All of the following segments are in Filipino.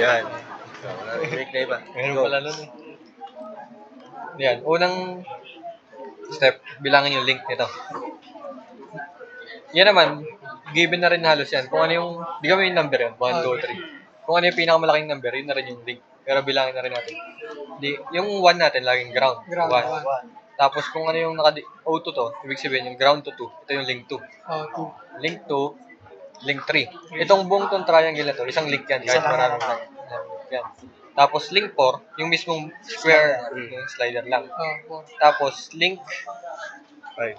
Yan. Make na iba. Meron pala nun eh. Yan, unang step, bilangin yung link nito. Yan naman, given na rin halos yan. Kung ano yung, di kami yung number yan, 1, 2, 3. Kung ano yung pinakamalaking number, yun na rin yung link. Pero bilangin na rin natin. Yung 1 natin, laging ground. 1. Tapos kung ano yung O2 to, ibig sabihin yung ground to 2. Ito yung link 2. 2. Link 2, link 3. Itong buong tong triangle na to, isang link yan. Kahit maraming lang. Yan. Tapos link 4, yung mismong square, yung slider lang. Tapos link 5,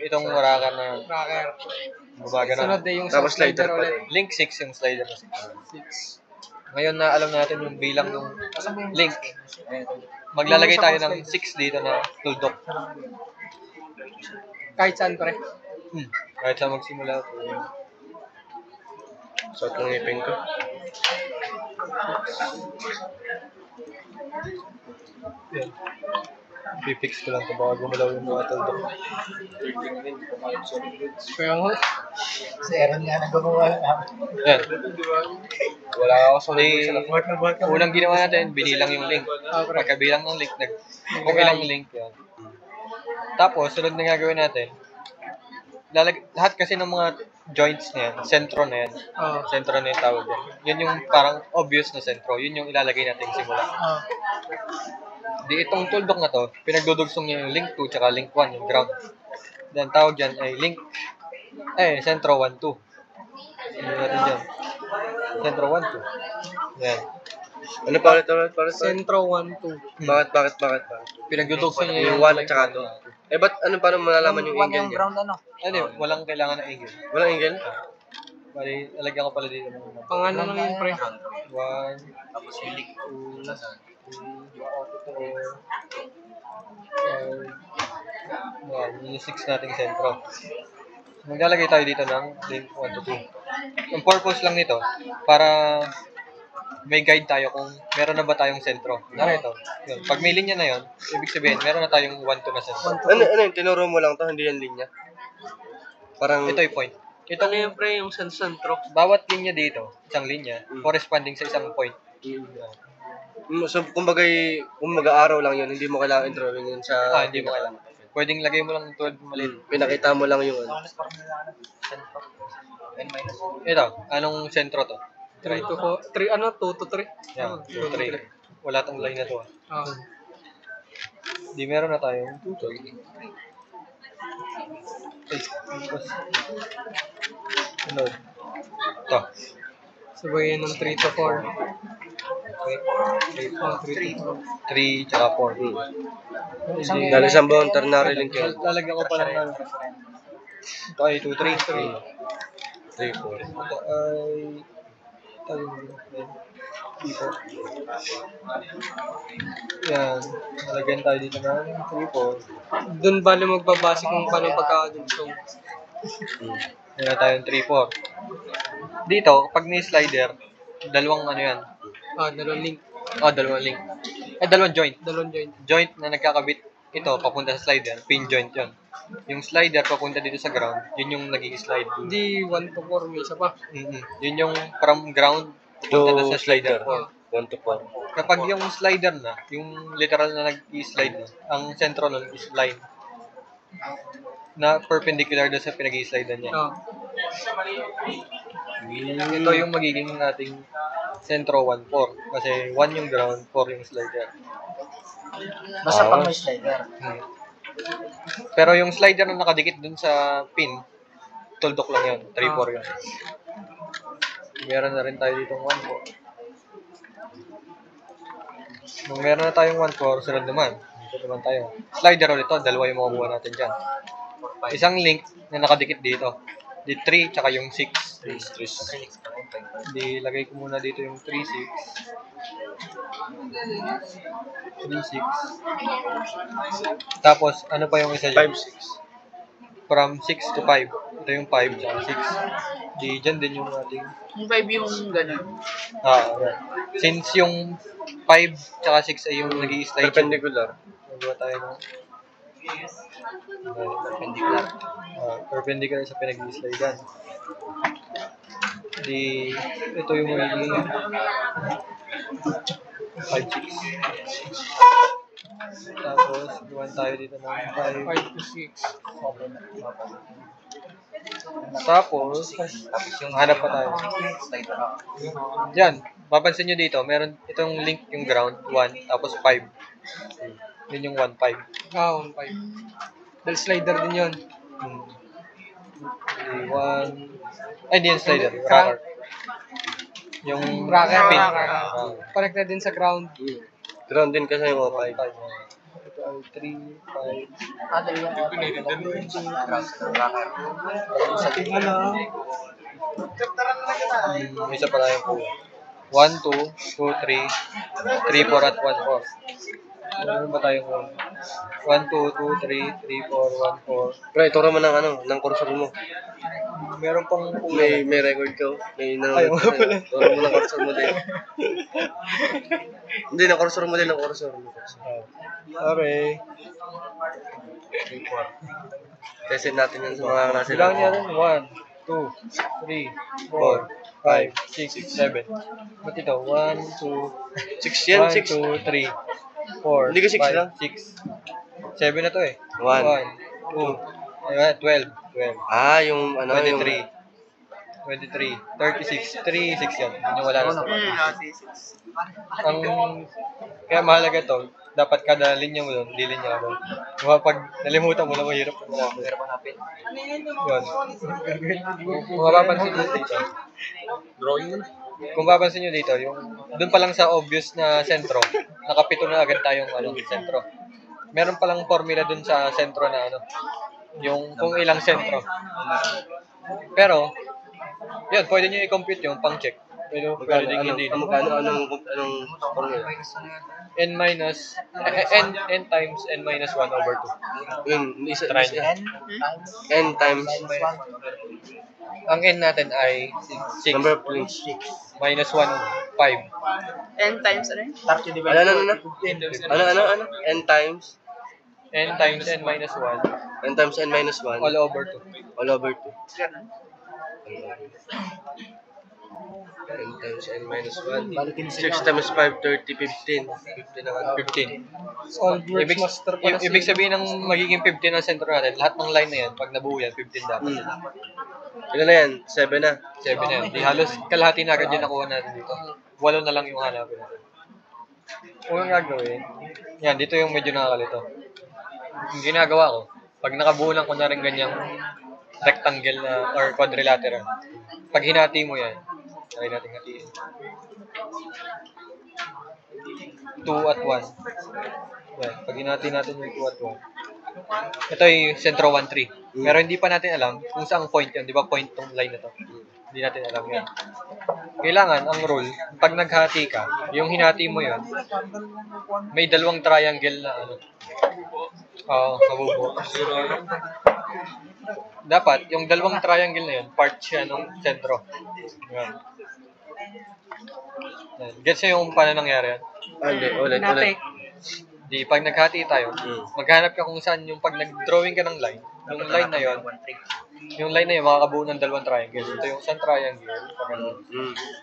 itong warakan na babaga na. Sunod na yung Tapos slider ulit. Link 6, yung slider na 6. Ngayon na alam natin yung bilang ng link. Maglalagay tayo ng 6 dito na tuldok. Kahit saan pre. Kahit saan magsimula. Suot ng ngipin ko. Yan. Pipix ko lang ito. Baka gumalaw yung mga tuldok. Kaya nga. Si Aaron nga nag-gumawa namin. Yan. Wala ako sa unang ginawa natin, binilang yung link. Pagkabilang ng link, kung ilang link yan. Tapos, sunod na gagawin natin, lahat kasi ng mga joints na yan, sentro na yan. Sentro na yung tawag yan. Yun yung parang obvious na sentro. Yun yung ilalagay natin simula. Di itong tuldok na to, pinagdudugsong niya yung link 2 tsaka link 1, yung ground. Then tawag dyan ay link, sentro 1, 2. Ano natin dyan? Sentro 1, 2. Yan. Ano pa ulit? Sentro 1, 2. Bakit? Pinagdudugsong niya Yung 1 at saka 2. Ba't paano malalaman yung angle niya? ground ano? Walang kailangan ng angle. Walang angle? Bali, alagyan ko pala dito ng Pangano lang yun pre. 1, tapos yung link 2, 3, 4, 5, yung 6 nating sentro. Maglalagay tayo dito ng link 1 to 2. Ang purpose lang nito, para may guide tayo kung meron na ba tayong sentro. Ito. Yun. Pag may linya na yun, ibig sabihin, meron na tayong 1 to na sentro. Ano yung tinuro mo lang to, hindi yan linya? Parang... Ito yung point. Ito Ano yung pre, yung sentro? bawat linya dito, isang linya, corresponding sa isang point. So, kumbaga araw lang yun, hindi mo kailangan drawing yun sa... Hindi mo kailangan. Pwedeng lagay mo lang ng 12 maliit. Pinakita mo lang yung ano. Ito, anong sentro to? 3 to 4. 3 ano? 2 to 3? Yan, 2, 3. Wala tong line na to. Di meron na tayong 2 to. Ano? Ito. Sabayan ng 3 to 4. 3 tsaka 4. Dahil isang buong ternary link yun. Lalagyan ko pa lang ng... Ito ay 2, 3. 3, 4. Ito ay... Dito. Yan. Nalagyan tayo dito ng 3, 4. Doon bali magbabase kung paano pagkakadugsong. Meron tayong 3, 4. Dito, pag may slider, dalawang ano yan. Dalawang link. Dalawang link. Dalawang joint. Dalawang joint. Joint na nagkakabit ito papunta sa slider, pin joint yon. Yung slider papunta dito sa ground, yun yung nag-i-slide. Hindi 1 to 4, may isa pa. Yun yung from ground papunta na sa slider. 1 to 4. Kapag yung slider na, yung literal na nag-i-slide na, ang sentro nun is line na perpendicular doon sa pinag-i-slide niya. Ito yung magiging nating sentro 1, 4. Kasi 1 yung ground, 4 yung slider. Basta pag may slider. Pero yung slider na nakadikit dun sa pin, tuldok lang yun. 3, 4 yun. Meron na rin tayo ditong 1, 4. Nung meron na tayong 1, 4, sunod naman. Dito naman tayo. Slider ulit to, dalawa yung makukuha natin dyan. Isang link na nakadikit dito. Di 3, tsaka yung 6. 3, 6. Di, lagay ko muna dito yung 3, 6. 3, 6. Tapos, ano pa yung isa dyan? 5, 6. From 6 to 5. Ito yung 5 tsaka 6. Di, dyan din yung ating... Yung 5 yung ganun. Right. Since yung 5 tsaka 6 ay yung nag-i-slide. Perpendicular. Magawa tayo ng... Perpendicular. Perpendicular sa pinag-i-slidean. Di, ito yung magiging 5, 6. Tapos, gawan tayo dito ng 5. 5 to 6. Tapos, yung hanap pa tayo. Yan, mapansin nyo dito, meron itong link yung ground, 1, tapos 5. Yun yung 1, 5. Ah, 1, 5. Dahil slider din yun. 1, ay, hindi yung slider, yung Crank. rocker. Yung Rocker. pin. Connected din sa ground. Ground din kasi yung 5. 5. Ito ay 3, 5. Ano yung May isa pa tayong po. 1, 2, 2, 3, 3, 4 at 1, 4. Meron ba tayong 1, 2, 2, 3, 3, 4, 1, 4. Pre, turo mo ng cursor mo. Meron pang May record ka. May Ayaw nga pala. Turo mo ng cursor mo din. Hindi, ng cursor mo din, ng cursor. Okay. Testin natin yan sa mga klase Bilang niya natin. rin. 1, 2, 3, 4, 5, 6, 7. Ba't ito? 1, 2, 6 yan, 6. 1, 2, 3, 4, Hindi ka 6 lang? 6. 7 na to eh. 1. 1, 2, ayun, 12. 12. Ah, yung ano, 23. 23. 36. 3, 6 yan. Yun yung wala na sa Ang, kaya mahalaga to, dapat kada linya mo doon, lilinya mo doon. Pag nalimutan mo na, mahirap mo na. Mahirap hanapin. Yun. Kung mapapansin nyo dito, drawing mo na. kung mapapansin nyo dito, yung doon pa lang sa obvious na sentro, nakapito na agad tayong sentro. Meron palang formula doon sa sentro na yung kung ilang sentro. Pero, yun, pwede nyo i-compute yung pang-check. Pwede din hindi. Anong formula? N minus, n times n minus 1 over 2. Yun, isa. Try N times Ang n natin ay 6 number of planes. minus 1, 5. 10 times ano yun? 30 divided Ano? N times? N times n minus 1 N times N minus 1 all over 2. all over 2. Ganun. N times N minus 1. Balikin 6 times 5, 30, 15. 15 na nga. 15. Solvers Ibig, master pala ibig sabihin ng magiging 15 ang sentro natin, lahat ng line na yan, pag nabuo yan, 15 dapat. Ilan na yan? 7 na. 7 na yan. Di halos kalahati na agad yung nakuha natin dito. 8 na lang yung hanapin natin. Kung ang gagawin, yan, dito yung medyo nakakalito. Yung ginagawa ko, pag nakabuo lang ko na rin ganyang rectangle na or quadrilateral, pag hinati mo yan, try natin hatiin. 2 at 1. Yan, pag hinati natin yung 2 at 1. Ito yung sentro 1, 3. Pero hindi pa natin alam kung saan point yan. Di ba point tong line na to? Hindi natin alam yan. Kailangan, ang rule, pag naghati ka, yung hinati mo yun, may dalawang triangle na mabubuo. Dapat, yung dalawang triangle na yun, part siya ng sentro. Yan. Gets nyo yung paano nangyari yan? Hindi, ulit. Di, pag naghati tayo, maghanap ka kung saan yung pag nag-drawing ka ng line, yung line na yun, makakabuo ng dalawang triangle. Ito yung isang triangle,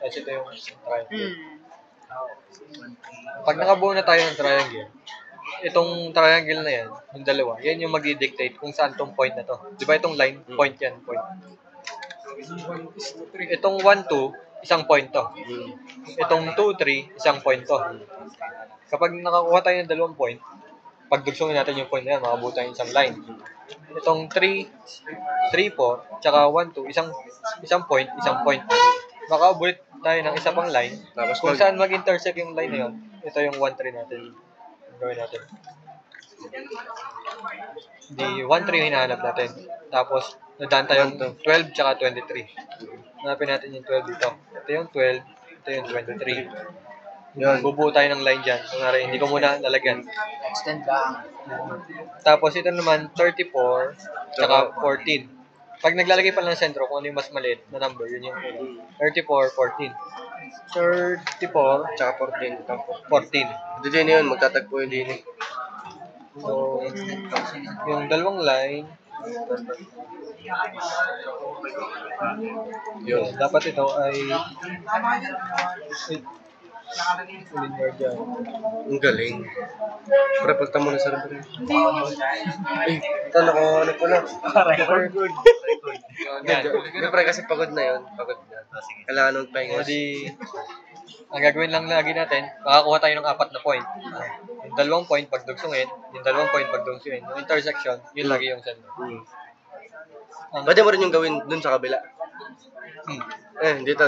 tapos ito yung isang triangle. Pag nakabuo na tayo ng triangle, itong triangle na yan, yung dalawa, yan yung mag-dictate kung saan tong point na to. Di ba itong line, point yan, point. Itong 1, 2, isang point to. Itong 2, 3, isang point to. Kapag nakakuha tayo ng dalawang point, pagdugsongin natin yung point na yan, makabuo tayo ng isang line. Itong 3, 4, tsaka 1, 2, isang point, makaubulit tayo ng isa pang line. Tapos Kung saan mag-intersect yung line na yun, ito yung 1, 3 natin. Gawin natin. Di 1, 3 yung hinahanap natin. Tapos, nadaan tayong 12 tsaka 23. Hanapin natin yung 12 dito. Ito yung 12, ito yung 23. Yun. Bubuo tayo ng line dyan. Kunwari, hindi ko muna lalagyan. extend lang. Tapos ito naman, 34, tsaka 14. Pag naglalagay pa lang ng sentro, kung ano yung mas maliit na number, yun yung 34, 14. 34, Tsaka 14. 14. Dito yun, magtatagpo yun din. So, yung dalawang line, Yun. dapat ito ay Linear dyan. Ang galing. Pre, punta muna sa libre. Eh, ito ano pala. Record good. Hindi, pre, kasi pagod na yun. Pagod na. Kailangan nung pahinga. So, ang gagawin lang lagi natin, makakuha tayo ng 4 na point. Yung 2 point pag dugsungin, yung 2 point pag dugsungin. Yung intersection, yun lagi yung sender. Pwede mo rin yung gawin dun sa kabila. Hmm. Dito.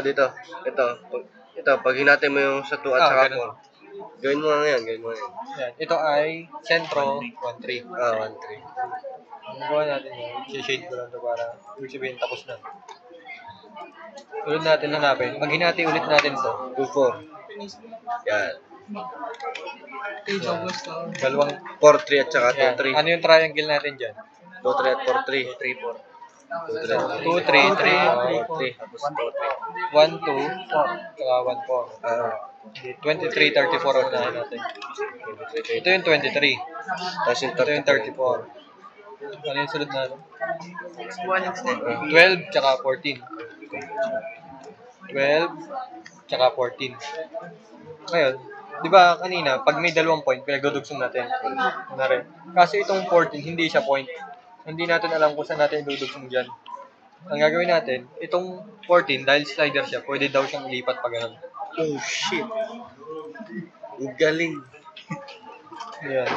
Ito, pag hinati mo yung sa 2 at saka ganun. 4. Gawin mo nga yan. Yan. Ito ay sentro 1-3. 1, 3. Ang gawa natin yun, shade ko lang ito para ibig sabihin tapos na. Tulad natin hanapin. Pag hinati ulit natin ito, 2, 4. Yan. dalawang 4, 3 at saka yan. 2, 3. Ano yung triangle natin dyan? 2, 3 at 4, 3. 3, 4. 2, 2, 3, 3, 3. 1, 2, 4. Saka 1, 4. 23, 34 ang unahin natin. Ito yung 23. Tapos yung Ito yung 34. 34. Ano yung sunod natin? 12 tsaka 14. 12 tsaka 14. Ngayon, di ba kanina, pag may 2 point, pinagdudugsong natin. Kasi itong 14, hindi siya point. Hindi natin alam kung saan natin idudugsong dyan. Ang gagawin natin, itong 14, dahil slider siya, pwede daw siyang ilipat pa ganun. Oh, shit. Ang galing. Ayan.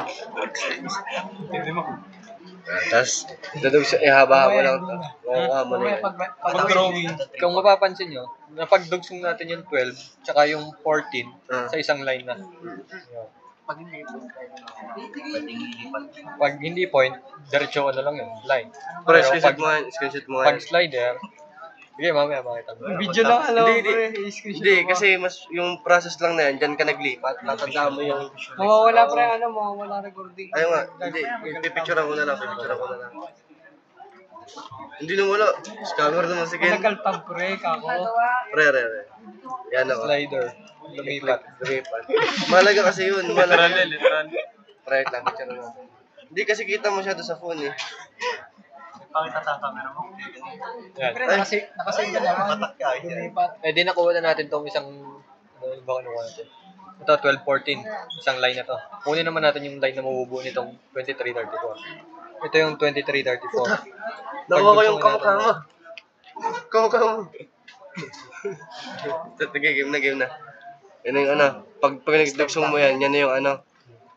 Tapos, dadog siya, ihaba-haba lang ito. Oo, mo na yan. Pag-drawing, kung mapapansin nyo, napagdugsong natin yung 12, tsaka yung 14 sa isang line na. Ayan. Pag hindi point, diretso ano lang yun, line. Pre, Pero screenshot mo nga pag slider, sige, mamaya makita mo. Video lang, alam mo, Hindi, pre. Hindi, kasi mas yung process lang na yan, dyan ka naglipat. Tatandaan mo yung... Mawawala, pre, mawawala recording. Ayun nga, hindi, pipicturean ko na lang. Hindi na wala. Scammer naman si Ken. Nagkaltab, pre, kako. Pre. Yan ako. Slider, lumipat. Malaga kasi yun. Literal. Pre, lang, picture natin. Hindi kasi kita mo siya doon sa phone eh. Yan. Pre, nakasave ka naman. Lumipat. Eh, di nakuha na natin tong isang, ano ba kinuha natin? Ito, 12-14. Isang line na to. Kunin naman natin yung line na mabubuo nitong 23-34. Ito yung 23-34. Nakuha ko yung kamukha mo. Kamukha mo. Game na. Yan yung ano. Pag nagdugsong mo yan, yan na yung ano.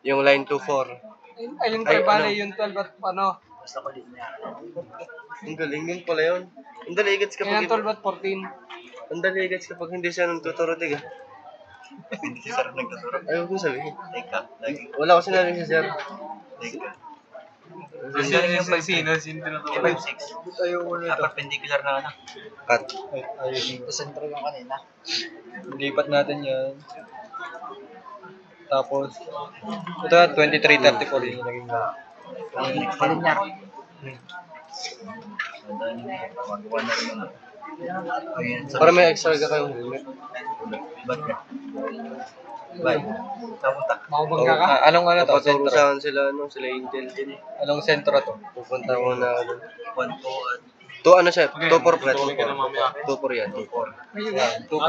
Yung line 2-4. Ayun, pre, bale, yung 12 at ano. Ang galing yun pala yun. Ang daligats Kaya kapag... 12 at 14. Ang daligats kapag hindi siya nang tuturo, diga. Hindi si Sir nagtuturo. Ayaw ko sabihin. Teka, lagi. Wala ko sinabi si Sir. Sino? Iba yung 6. Ayaw mo na ito. Perpendicular na ano. Cut. Ayun. Sentro yung kanina. Lipat natin yan. Tapos, ito na 23-34 yung naging Alin niya? Magawa na rin yung ayun. Para may extra ka kayong helmet. Ba't ka? Bye. Kamuta. Makabangga ka? Anong ano to? Sentro? Papaturusahan sila Intel din. Anong sentro to? Pupunta ko na doon. 1, 2, at 2 ano siya? 2-4 pre. 2-4 yan. 2-4. Yan, 2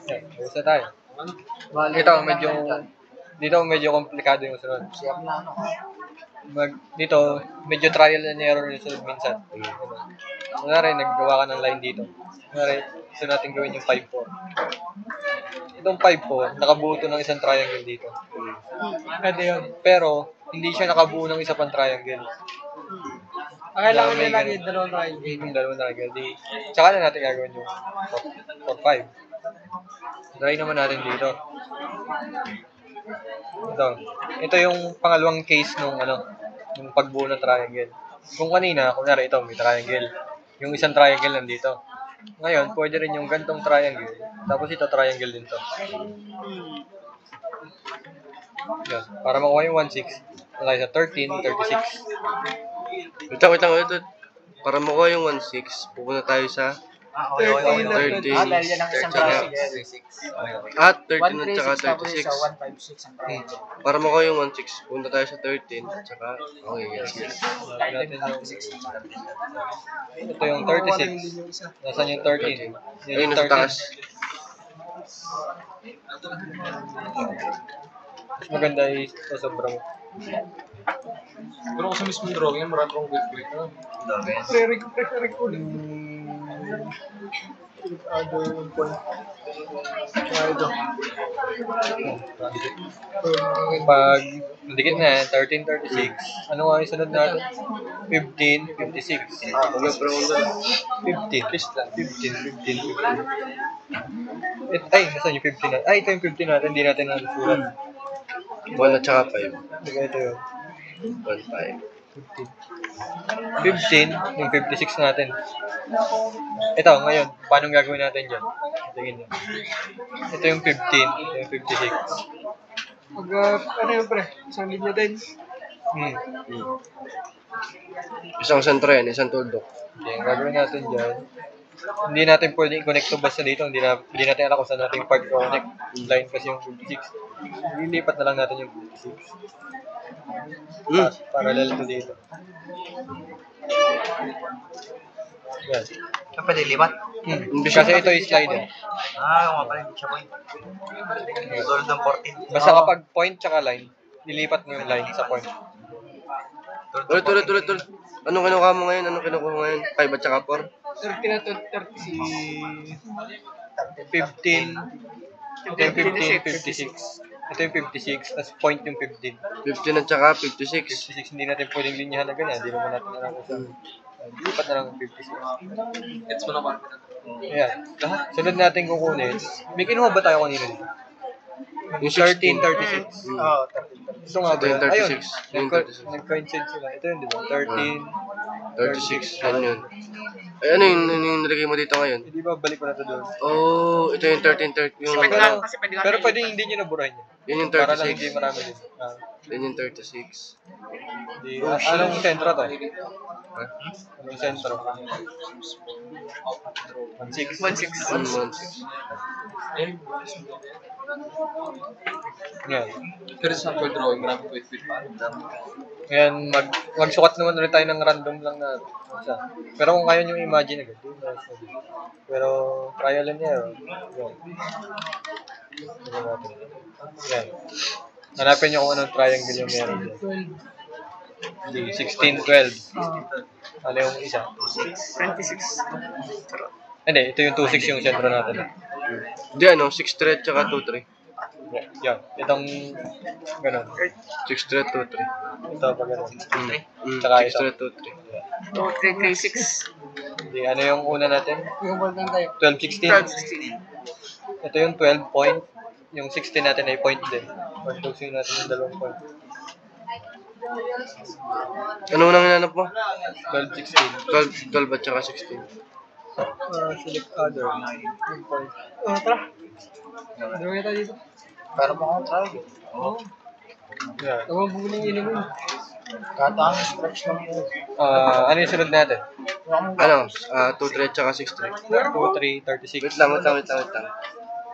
Yan, gusto tayo. Ito, medyo komplikado yung sunod. siyam na ano. Dito, medyo trial and error yung sunod minsan. Kunwari, naggawa ka ng line dito. Kunwari, gusto natin gawin yung 5-4. Itong 5-4, nakabuo to ng isang triangle dito. Pwede yun. Pero, hindi siya nakabuo ng isa pang triangle. Kailangan May nila lagi ganun. dalawang triangle. Yung dalawang triangle. Tsaka na natin gagawin yung 4-5. Try naman natin dito. Ito yung pangalawang case nung yung pagbuo ng triangle. Kung kanina, kunwari ito, may triangle. Yung isang triangle nandito. Ngayon, pwede rin yung gantong triangle. Tapos ito, triangle din to. Yan. Para makuha yung 1-6, tayo sa 13, 36. Wait lang. Para makuha yung 1-6, pupunta tayo sa... Okay. 13. Dahil yan ang isang triangle. At 13 at saka 136 tapos 36. sa 156 ang triangle. Para makuha yung 1-6, punta tayo sa 13 at saka... Okay, yes. Natin Ito yung 36. Nasaan yung 13? Yan Ayun, yung nasa 13. taas. Mas maganda sa sobra mo. Pero kung sa mismong drawing yan, marami kong good grade. Dami. Pre-record ulit. Other point. Ito. Pag dikit na, 1336. Ano nga yung sunod natin? 1556. Mag-pro ko doon. 15. Please lang. 15. Ay, nasaan yung 15 natin? Ay, ito yung 15 natin. Hindi natin nasusulat. 1 at saka 5. Sige, ito yun. 1, 5. 15, yung 56 natin. Ito, ngayon, paano gagawin natin dyan? Tingin nyo. Ito yung 15, ito yung 56. Pag, ano yun pre? Isang linya din. Isang sentro yan, isang tuldok. Okay, ang gagawin natin dyan, hindi natin pwedeng i-connect to basta dito. Hindi natin alam kung saan natin part connect. Line kasi yung 56. Lilipat na lang natin yung 56. Parallel to dito. Yan. Siya pwede lipat? Kasi ito yung slider. Yung nga pala, hindi siya point. Tulad ng 14. Basta kapag point tsaka line, lilipat mo yung line sa point. Ulit. Anong kinukuha mo ngayon? 5 at saka 4? 30 na to, 36. 15. Ito yung 15, 56. Ito yung 56, tapos point yung 15. 15 at saka 56. 56, hindi natin pwedeng linyahan na ganyan. Hindi naman natin alam kung saan. Lipat na lang yung 56. Gets mo naman. Ayan. Sunod natin kukunin. May kinuha ba tayo kanina dito? Yung 13, 16. 36. Ito nga ba? Ito yung 36. Ayun. Yung 36. Nag-coincide sila. Ito yun, di ba? 13. 36. Yan yun. Ay, ano yung nilagay mo dito ngayon? Hindi ba balik ko na ito doon? Oh, ito yung 13. Yung, Ano, pero pwede hindi nyo naburahin yun. yun yung Para lang hindi 36. marami din. Yan yung 36. Anong sentro to? Anong sentro? 1.6. 1, 1, 6. Yan. Pero sa sample drawing, marami ko it pa. Ngayon, magsukat naman ulit tayo ng random lang na isa. Pero kung kaya nyo imagine agad, yun na siya. Pero trial and error. Yan. Tignan natin. Yan. Hanapin nyo kung anong triangle yung meron dyan. 16, 12. Ano yung isa? 26. Hindi, ito yung 2.6 yung sentro natin. Hindi, 6 thread tsaka 2, 3. Yan. Itong ganun. 6 thread, 2, 3. Ito pa ganun. 6 Tsaka ito. thread, 2, 3. 2, 3, 6. Hindi, ano yung una natin? Yung ball lang tayo. 12, 16. Ito yung 12 point. Yung 16 natin ay point din. Pag-dosing natin yung dalawang point. Ano unang hinanap mo? 12, 16. 12 at saka 16. Select other. Yung point. Tara. Drawing tayo dito. Para mo akong try. Oo. Yan. Tawag mo na yung inumin. Kataang stretch lang yun. Ano yung sunod natin? 2 thread tsaka 6 thread. 2, 3, 36. Wait lang.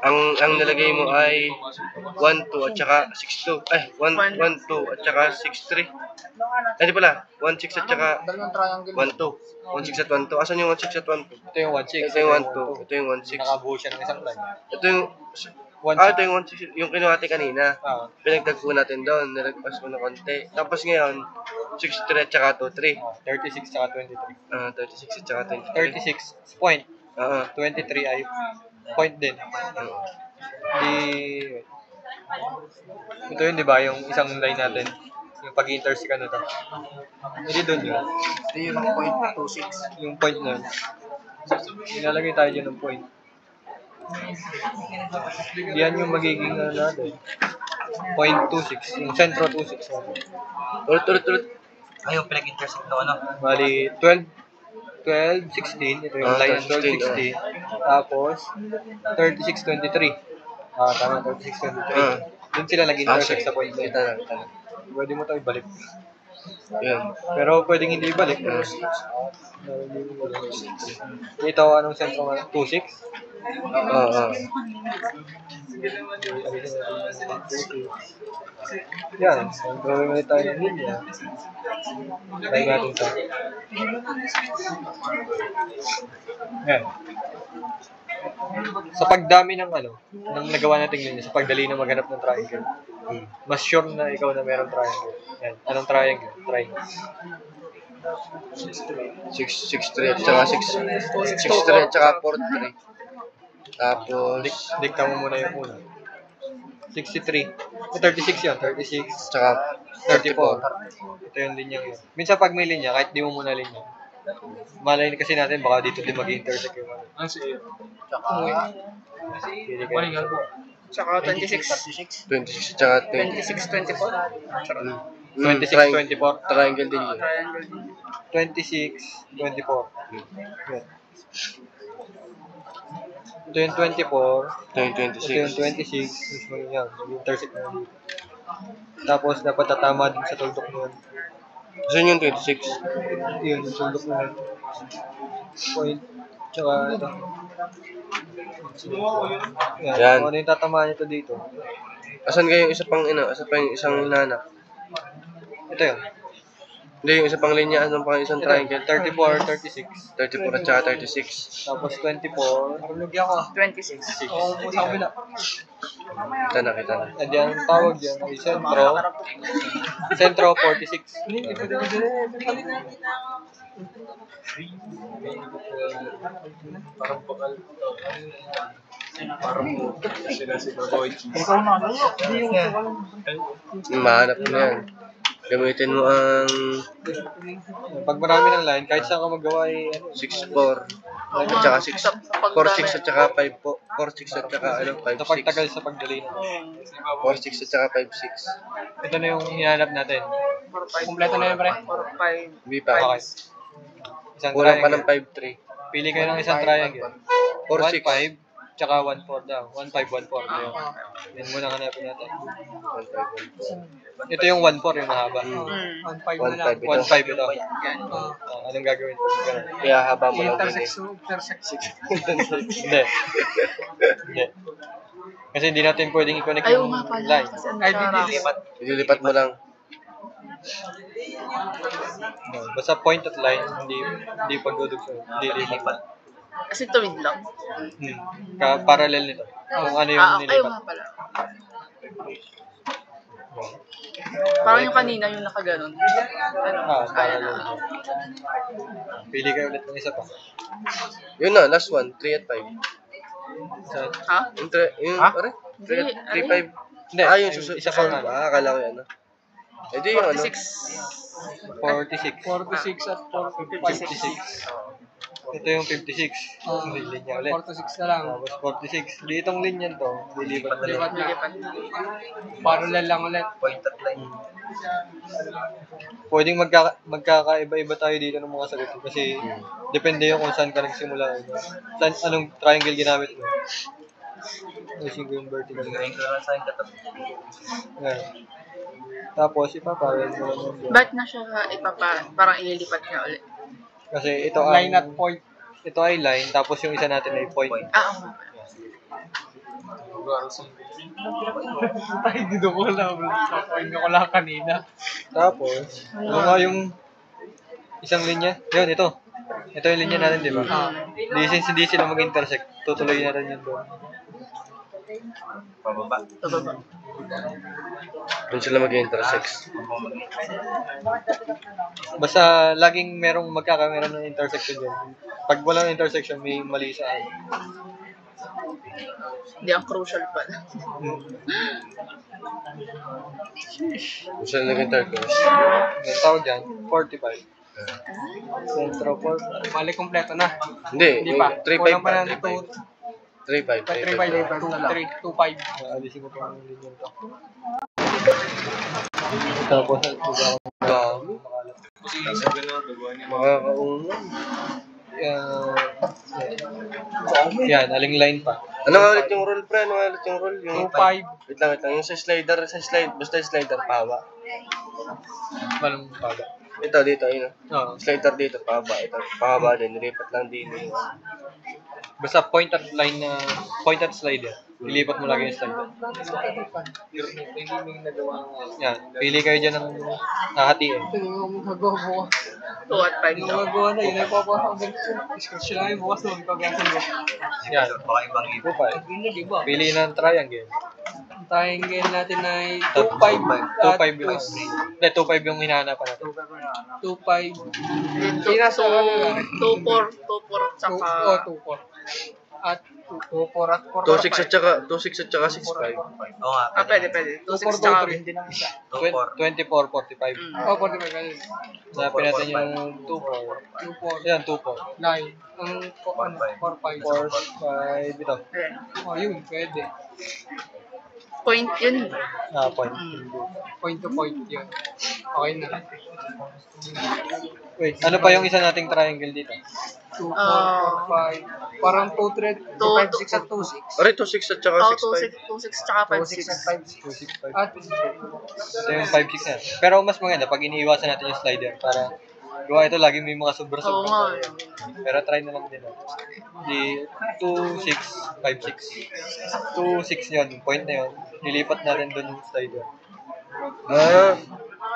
Ang nalagay mo ay 1, 2 at saka 6, 2. Ay, 1, 2 at saka 6, 3. Ay, di pala. 1, 6 at saka Dalawang triangle. 1, 2. 1, 6 at 1, 2. Asan yung 1, 6 at 1, 2? Ito yung 1, 6. Ito yung 1, 2. Ito yung 1, 6. Nakabuo siya ng isang line. Ito yung... 1, ito yung 1, 6. Yung kinuha natin kanina. Pinagtagpo natin doon. Nalagpas mo na konti. Tapos ngayon, 6, 3 at saka 2, 3. 36 tsaka 23. 36 at saka 23. 36 point. Oo. 23 ay point din. Ito yun, di ba? Yung isang line natin. Yung pag-intersect ano to. Hindi doon yun. Ito yung point 26. Yung point na yun. Nilalagay tayo dyan ng point. Yan yung magiging ano natin. Point 26. Yung centro 26. Ulit. Ay, yung pinag-intersect na ano. Bali, 12, 16. Ito yung line ng 12, 16. Tapos, 36, 23. Tama, 36, 23. Doon sila nag-intersect sa point. Kita na. Pwede mo ito ibalik. Yan. Pero pwedeng hindi ibalik. Ito, anong sentro nga? 2-6? Oo. Yan. Gawin ulit tayo ng linya. Try natin ito. Yan. Sa pagdami ng ng nagawa nating linya, sa pagdali na maghanap ng triangle, mas sure na ikaw na meron triangle. Yan. Anong triangle? Triangle. 6-3 at saka 6-3 at saka 4-3. Tapos, Dikta mo muna yung una. 63. 36 yun. 36. tsaka 34. Ito yung linya yun. Minsan pag may linya, kahit di mo muna linya, malay kasi natin, baka dito din mag-intersect yung ano. Ang siya. Pili kayo. Malingal po. Tsaka 26. 26 at saka 26, 24. 26, 24. Triangle din yun. Triangle din. 26, 24. Yan. Ito yung 24. Ito yung Ito yung 26. 26. Mismo yan. Mag-intersect na yun. Tapos dapat tatama din sa tuldok na yun. Saan yung 26? Yun, yung tuldok na yun. Point. Tsaka ito. Yan. Yan. Kung ano yung tatamaan nito dito. Asan kayo yung isa pang Asa pa yung isang hinahanap? Ito yun. Hindi, yung isa pang linya. Anong pang isang triangle? 34, 36. 34 at saka 36. Tapos 24. Lumagyan ko. 26. Sa kabila. Kita na. At yan, tawag yan ay sentro. Sentro 46. Parang bakal. Parang po. Sila si Baboy. Mahanap mo yan. Gamitin mo ang Pag marami ng line, kahit saan ka magawa ay 6-4 at saka 4-6 at saka 5 po. 4-6 at saka sa pagtagal 5-6. sa pagdali na. 4-6 at saka 5-6. Ito na yung hinahanap natin. Kompleto na yun, pre. 4, 5. Hindi pa. Okay. Isang Kulang pa ng triangle. 5-3. Pili kayo ng isang triangle. 4-6. 1-5, tsaka 1-4 daw. 1-5, 1-4. Ayun. Yan muna hanapin natin. 1-5. Ito yung 1-4, yung mahaba. 1, 5 na lang. 1-5 ito. Yan. Anong gagawin? Ganun. Kaya haba mo lang din. Hindi. Hindi. Kasi hindi natin pwedeng i-connect Ayaw yung nga pala. line. Kasi ano siya, Ililipat mo lang. Basta point at line, hindi pagdudugso. Hindi lipat. Kasi tuwid lang. Parallel nito. Kung ano yung Ayaw nilipat. nga pala. Parang yung kanina yung nakaganon. Parallel. Pili kayo ulit ng isa pa. Yun na, last one. 3 at 5. Ha? Yung, are? 3-5. Hindi, Yung susunod. isa pa nga. Akala ko yan. Eh di yung 46. 46. 46 at 56. Ito yung 56. Hindi linya ulit. 46 na lang. Tapos 46. Di itong linya to. Lilipat na lang. Lilipat. Parallel lang ulit. Point at line. Pwedeng magkakaiba-iba tayo dito ng mga sagot. Kasi depende yung kung saan ka nagsimula. Saan, anong triangle ginamit mo. Ayusin ko yung vertical. Ngayon ko lang sa akin katabi. Yan. Tapos ipaparallel mo lang yun. Ba't na siya parang ililipat niya ulit? Kasi ito ang Line at point. Ito ay line, tapos yung isa natin ay point. Oo nga pala. Ay, dito ko lang. Point ko lang kanina. Tapos, ano nga yung isang linya? Yun, ito. Ito yung linya natin, di ba? Since hindi sila mag-intersect, tutuloy natin yun doon. Pababa. Pababa. Doon sila mag-intersect. Basta laging merong magkakameron ng intersection dyan. Pag walang intersection, may mali sa ano. Hindi ang crucial pala. Doon sila nag-intercourse. Yung tawag dyan, 45. Centro 45. Mali kompleto na. Hindi, Hindi pa. 3-5 Kulang pa. pa ng 3-5. 3-5. 2-5. Alisin ko pa yung linya ito. Tapos, Makakaungan. Yan, aling line pa. Ano nga ulit yung roll, pre? Ano nga ulit yung roll? Yung 2-5. Wait lang. Yung sa slide, basta yung slider, pahaba. Walang paga. Ito, dito, yun. Oo. Slider dito, pahaba. Ito, pahaba din. Nilipat lang din. Basta point at line na, point at slider. Ilipat mo lagi yung slider. Yan, pili kayo dyan ng hahatiin. Ito yung magagawa. 2 at 5 Yung daw. magagawa na, yun ay papasok ang ganito. Description lang yung bukas doon. Pagkasin mo. Yan, Baka ibang iba. 2-5. Di ba? Pili ng triangle. Ang triangle natin ay 2-5. 2-5 yung, hindi, 2-5 yung hinahanapan natin. 2-5. 2, 4, 2, 4, tsaka... 2-4. At 2-4 at 4. 2-6 at saka 6-5. Oo nga. Ah, pwede. 2, 6, tsaka... 24-45. Oh, 45 ganun. Hanapin natin yung 2-4. 2-4. Yan, 2-4. 9. Ang 4-5. 4-5, ito. Oh, yun. Pwede. Point yun. Point. Point to point yun. Okay na. Wait, ano pa yung isa nating triangle dito? 2, 4, 4, 5. Parang 2, 3, 5, 6 at 2, 6. Aray, 2-6 at saka Oh, 6-5. 2, 6, tsaka 5, 6 at 6. 5, 6. 2-6-5. At Ito yung 5-6 na. Pero mas maganda pag iniiwasan natin yung slider para gawa ito lagi may mga Oo sobra-sobra. nga. Pero try na lang din natin. Di 2-6, 5-6. 2-6 yun, yung point na yun. Nilipat natin doon yung slider.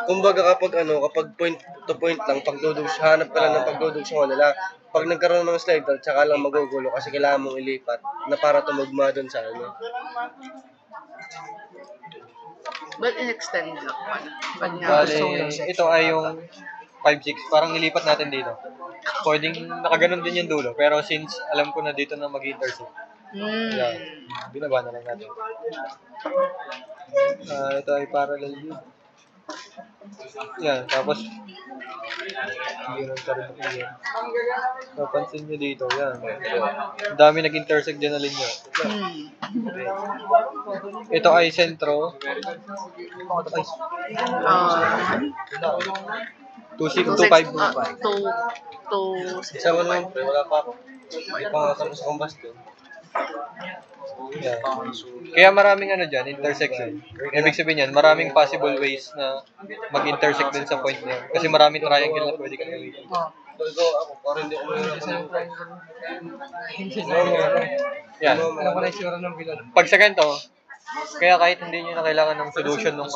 Kumbaga kapag point to point lang, pagdudugs, hanap ka lang ng pagdudugs mo nila. Pag nagkaroon ng slider, tsaka lang magugulo kasi kailangan mong ilipat na para tumugma doon sa But in-extend lang. Ba't nga? Bale, ito ay yung 5-6. Parang nilipat natin dito. Pwedeng nakaganon din yung dulo. Pero since alam ko na dito na mag-intersect, yan, binaba na lang natin. Ito ay parallel view. Yan, tapos yun ang karito yan. Napansin nyo dito, yan. Ang dami nag-intersect dyan na linya. Ito ay sentro. 2-6-2-5. Isa mo naman, pre, wala pa ako. Hindi pa nga tapos sa combustion. Yeah. Kaya maraming dyan, intersection. Ibig sabihin yan, maraming possible ways na mag-intersect din sa point na yun. Kasi maraming triangle na pwede kang gawin. Ako, parang hindi ako Yan. Alam ko na yung sura ng bilon. Pag sa ganito, kaya kahit hindi nyo na kailangan ng solution ng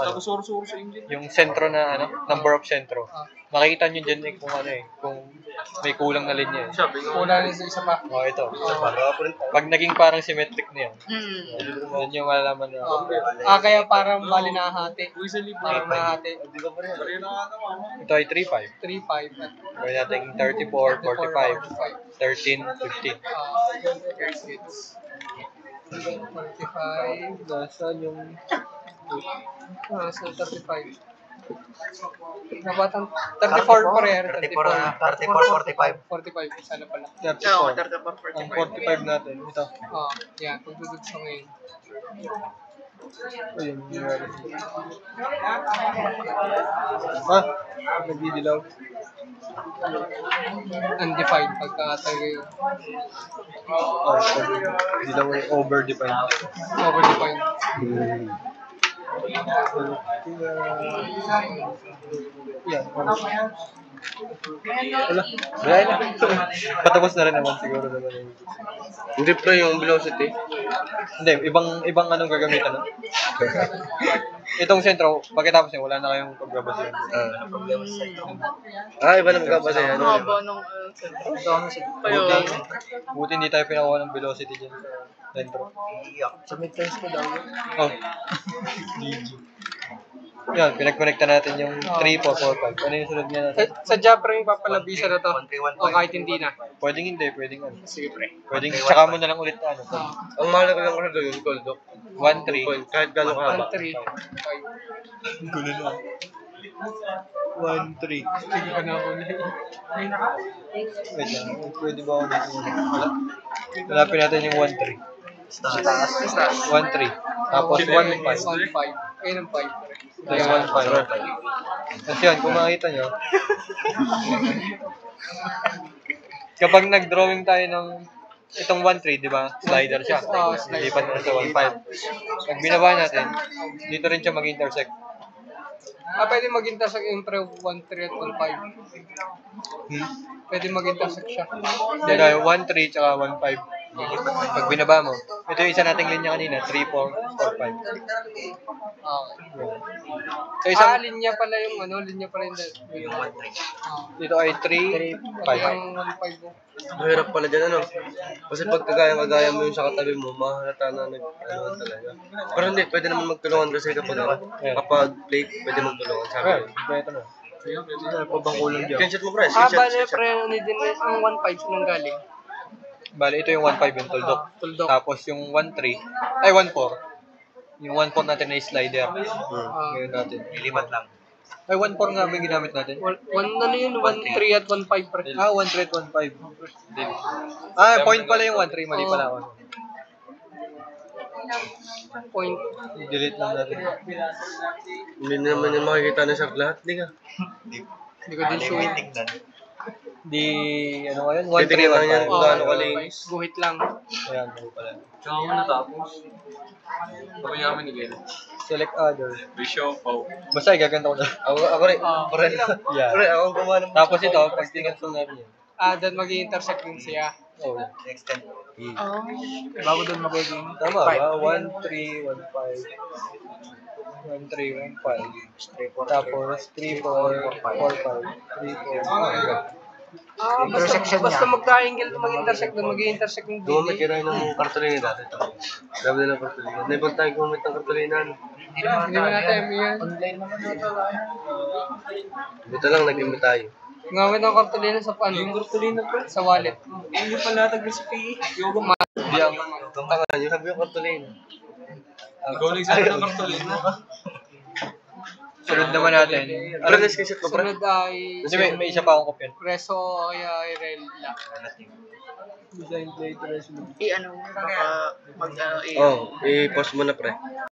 yung sentro na number of sentro. Makikita nyo dyan kung may kulang na linya. Kulang na sa isa pa. Ito. Pag naging parang symmetric na yan, yun yung malalaman na. Kaya parang bali nakahati. Parang nakahati. Ito ay 3-5. 3-5 at Gawin natin 34, 45, 13, 15. 45. Nasaan yung... So 35. Nabatang 34 pareho. 34, 45. Sana pala. 34, 34. 34, Ang 45. 45 natin. Ito. Yan. Pagdudod sa ngayon. Ayun. Nagdidilaw. Undefined. Pagkakatayo yun. Dilaw ay over-defined. Overdefined. Yan. Wala. Wala na. Patapos na rin naman siguro naman. Hindi pre, yung velocity. Hindi, ibang anong gagamitan, no? Itong sentro, pagkatapos niya, wala na kayong pagbabasa yan. Iba na magkabasa yan. Haba ng... Buti hindi tayo pinakuha ng velocity dyan sa sentro. Sa midterms ko daw. Oh. Yan, pinag-connecta natin yung 3, 4, 4, 5. Ano yung sunod niya natin? Sa job rin papalabisa na to. O kahit hindi na. Pwedeng hindi, pwedeng ano. Sige pre. Pwedeng tsaka mo na lang ulit na ano. Ang mahal ko lang kasi doon yung cold dock. 1, 3. Kahit gano'ng kahaba. 1, 3. Gulo na. 1, 3. Sige ka na ako na. Wait lang, pwede ba ako dito? Wala. Hanapin natin yung 1, 3. 1, 3. Tapos 1, 5. 1, 5. Ayun ang 5. Ito yung 1, 5. Tapos yan, kung makikita nyo, kapag nag-drawing tayo ng itong 1-3, di ba? Slider siya. Slider. Lipat na sa 1-5. Pag binaba natin, dito rin siya mag-intersect. Pwede mag-intersect yung pre 1-3 at 1-5. Pwede mag-intersect siya. Hindi tayo, 1-3 tsaka 1-5. Pag binaba mo, ito yung isa nating linya kanina, 3-4, 4-5. So isang, Linya pala yung linya pala yung dito ay 3-5. yung 1-5 mo. Mahirap pala dyan, ano? Kasi pag kagaya mo yung sa katabi mo, mahalata na nag-ano talaga. Pero hindi, pwede naman magtulungan kasi kapag plate, pwede magtulungan. Sabi Okay, ko. ito na. Pabangkulang dyan. Screenshot mo, pre. Bale, Screenshot. pre, din ang 1-5 nang galing. Bale, ito yung 1-5 yung tuldok. Tuldok. Tapos yung 1-3, ay 1-4. Yung 1-4 natin na slide Ngayon natin. Ilipat lang. Ay, 1-4 nga ba yung ginamit natin? 1-3 at 1-5 pre. 1-3 at 1-5. Point pala yung 1-3. Mali pala ako. Point. Delete lang natin. Hindi naman yung makikita na sa lahat. Hindi ka. Hindi ko din sure. Di, ano nga yun? 1-3, Titingnan lang yan 1-5. kung gaano kalinis. Guhit lang. Ayan, mali pala. Tsaka mo natapos. Sabi namin ni Gil. Select other. Bisyo, Pau. Basta, igaganda ko na. Ako rin. Pre, Yeah. pre, ako gumawa ng... Tapos ito, pag tingnan ko natin yan. Doon mag-intersect din siya. Oh, Extend. Oh. Bago doon magiging tama ba? 1-3, 1-5. 1-3, 1-5. Tapos 3-4, 4-5. 3-4. Basta mag-triangle mag-intersect doon, mag-intersect ng Gumamit DD. ka rin ng kartolina dati. Dami na ng kartolina. Naibang tayo gumamit ng kartolina. Hindi naman natin yan. Dito lang, nag-imbit tayo. Gamit ng kartolina sa paano? Sa wallet. Hindi pa natag sa PE. Diyan. Tangan, yung sabi yung kartolina. Ikaw nagsabi ng kartolina. Sunod naman natin. Pre, na-screenshot mo, pre. Sunod ay Kasi may isa pa akong kopyan. Preso kaya Irela. Design plate resolution. Baka mag Oh, i-post mo na, pre.